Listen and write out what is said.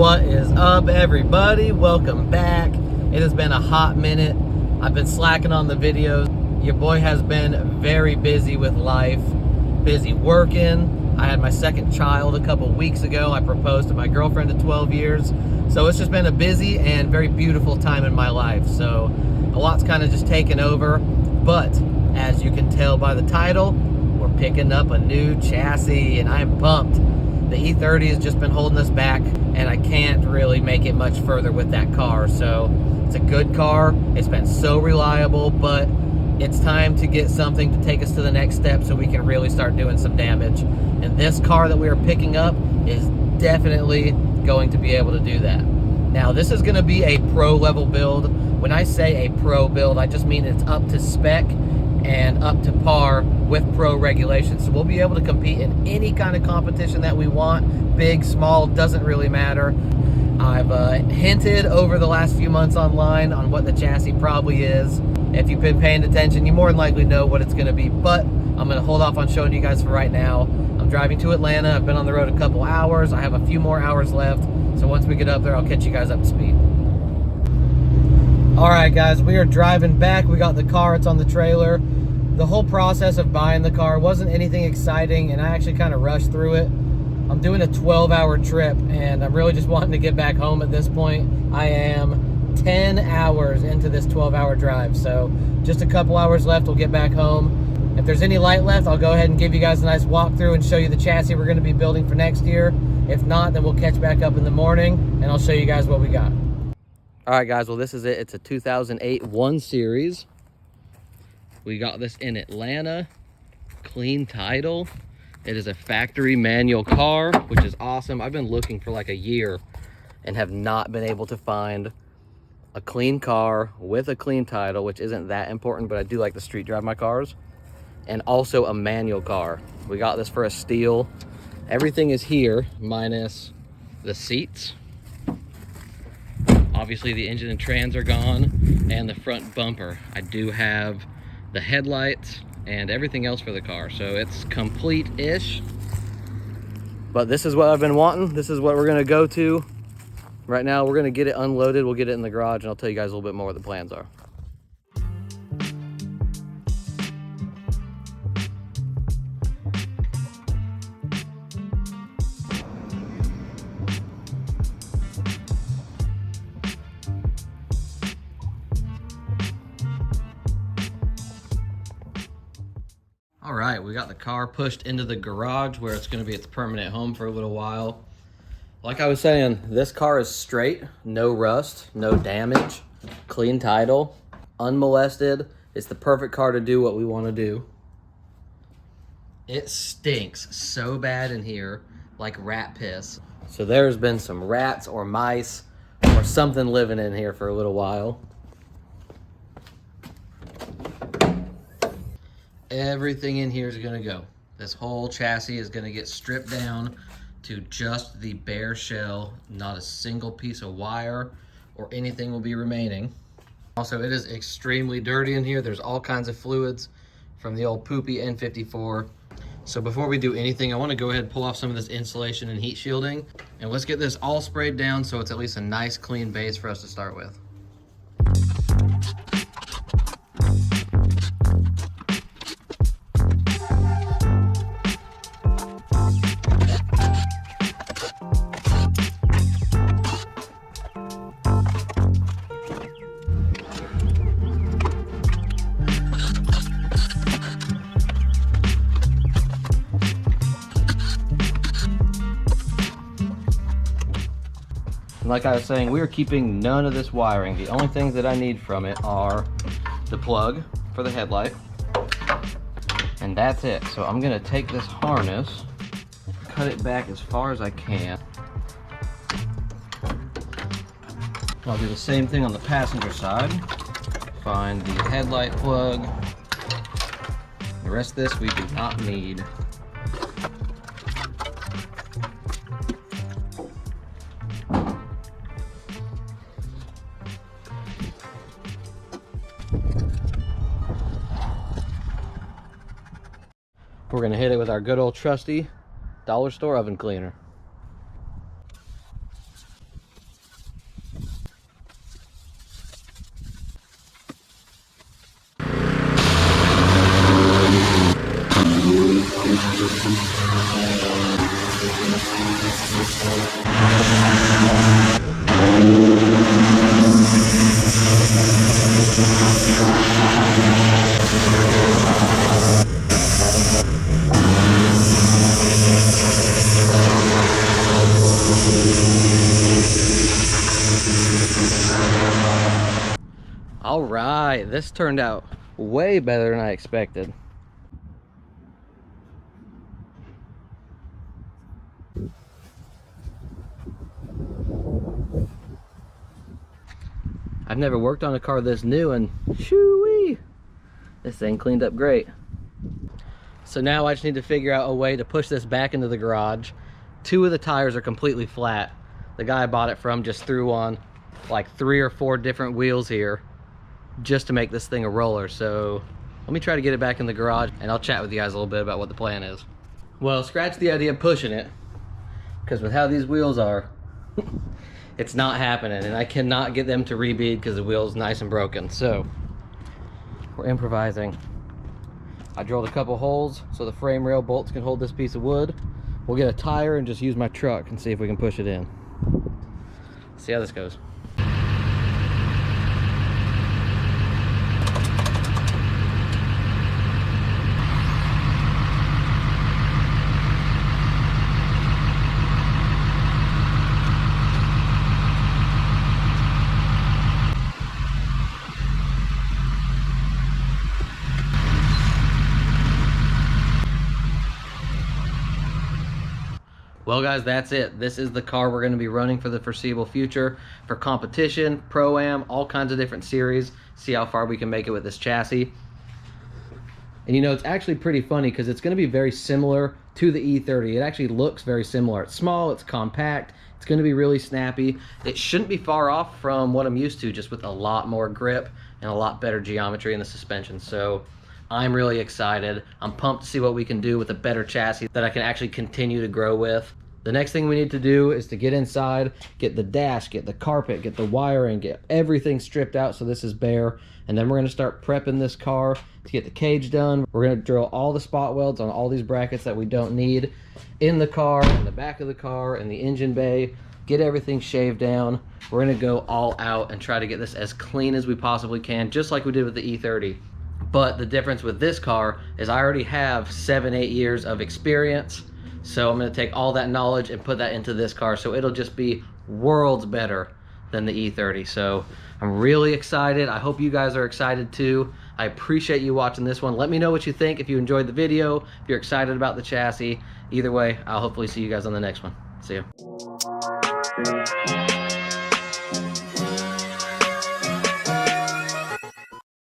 What is up, everybody? Welcome back. It has been a hot minute. I've been slacking on the videos. Your boy has been very busy with life, busy working. I had my second child a couple weeks ago. I proposed to my girlfriend of 12 years. So it's just been a busy and very beautiful time in my life. So a lot's kind of just taken over. But as you can tell by the title, we're picking up a new chassis and I'm pumped. The E30 has just been holding us back and I can't really make it much further with that car. So it's a good car. It's been so reliable, but it's time to get something to take us to the next step so we can really start doing some damage. And this car that we are picking up is definitely going to be able to do that. Now, this is going to be a pro level build. When I say a pro build, I just mean it's up to spec and up to par with pro regulations. So we'll be able to compete in any kind of competition that we want. Big, small, doesn't really matter. I've hinted over the last few months online on what the chassis probably is. If you've been paying attention, you more than likely know what it's going to be, but I'm going to hold off on showing you guys for right now. I'm driving to Atlanta. I've been on the road a couple hours. I have a few more hours left. So once we get up there, I'll catch you guys up to speed. All right, guys, we are driving back. We got the car, it's on the trailer. The whole process of buying the car wasn't anything exciting, and I actually kind of rushed through it. I'm doing a 12-hour trip, and I'm really just wanting to get back home at this point. I am 10 hours into this 12-hour drive, so just a couple hours left, we'll get back home. If there's any light left, I'll go ahead and give you guys a nice walkthrough and show you the chassis we're going to be building for next year. If not, then we'll catch back up in the morning, and I'll show you guys what we got. All right, guys, well, this is it. It's a 2008 1 Series. We got this in Atlanta, clean title. It is a factory manual car, which is awesome. I've been looking for like a year and have not been able to find a clean car with a clean title, which isn't that important, but I do like to street drive my cars, and also a manual car. We got this for a steal. Everything is here minus the seats. Obviously the engine and trans are gone, and the front bumper. I do have the headlights and everything else for the car, so it's complete-ish. But this is what I've been wanting. This is what we're gonna go to. Right now, we're gonna get it unloaded. We'll get it in the garage, and I'll tell you guys a little bit more what the plans are. All right, we got the car pushed into the garage where it's going to be its permanent home for a little while. Like I was saying, this car is straight, no rust, no damage, clean title, unmolested. It's the perfect car to do what we want to do. It stinks so bad in here, like rat piss. So there's been some rats or mice or something living in here for a little while. Everything in here is gonna go. This whole chassis is gonna get stripped down to just the bare shell. Not a single piece of wire or anything will be remaining. Also, it is extremely dirty in here. There's all kinds of fluids from the old poopy N54. So before we do anything, I wanna go ahead and pull off some of this insulation and heat shielding, and let's get this all sprayed down so it's at least a nice clean base for us to start with. Like I was saying, we are keeping none of this wiring. The only things that I need from it are the plug for the headlight, and that's it. So I'm gonna take this harness, cut it back as far as I can. I'll do the same thing on the passenger side. Find the headlight plug. The rest of this we do not need. We're gonna hit it with our good old trusty dollar store oven cleaner. All right, this turned out way better than I expected. I've never worked on a car this new, and shoo-wee, this thing cleaned up great. So now I just need to figure out a way to push this back into the garage. 2 of the tires are completely flat. The guy I bought it from just threw on like 3 or 4 different wheels here just to make this thing a roller. So let me try to get it back in the garage, and I'll chat with you guys a little bit about what the plan is. Well, scratch the idea of pushing it, because with how these wheels are, it's not happening, and I cannot get them to rebead because the wheel's nice and broken. So we're improvising. I drilled a couple holes so the frame rail bolts can hold this piece of wood. We'll get a tire and just use my truck and see if we can push it in. See how this goes. Well guys, that's it. This is the car we're going to be running for the foreseeable future, for competition, Pro-Am, all kinds of different series. See how far we can make it with this chassis. And you know, it's actually pretty funny because it's going to be very similar to the E30. It actually looks very similar. It's small, it's compact, it's going to be really snappy. It shouldn't be far off from what I'm used to, just with a lot more grip and a lot better geometry in the suspension. So I'm really excited. I'm pumped to see what we can do with a better chassis that I can actually continue to grow with. The next thing we need to do is to get inside, get the dash, get the carpet, get the wiring, get everything stripped out so this is bare. And then we're going to start prepping this car to get the cage done. We're going to drill all the spot welds on all these brackets that we don't need in the car, in the back of the car, in the engine bay. Get everything shaved down. We're going to go all out and try to get this as clean as we possibly can, just like we did with the E30. But the difference with this car is I already have 7-8 years of experience. So I'm going to take all that knowledge and put that into this car, so it'll just be worlds better than the E30. So I'm really excited. I hope you guys are excited too. I appreciate you watching this one. Let me know what you think, if you enjoyed the video, if you're excited about the chassis. Either way, I'll hopefully see you guys on the next one. See ya.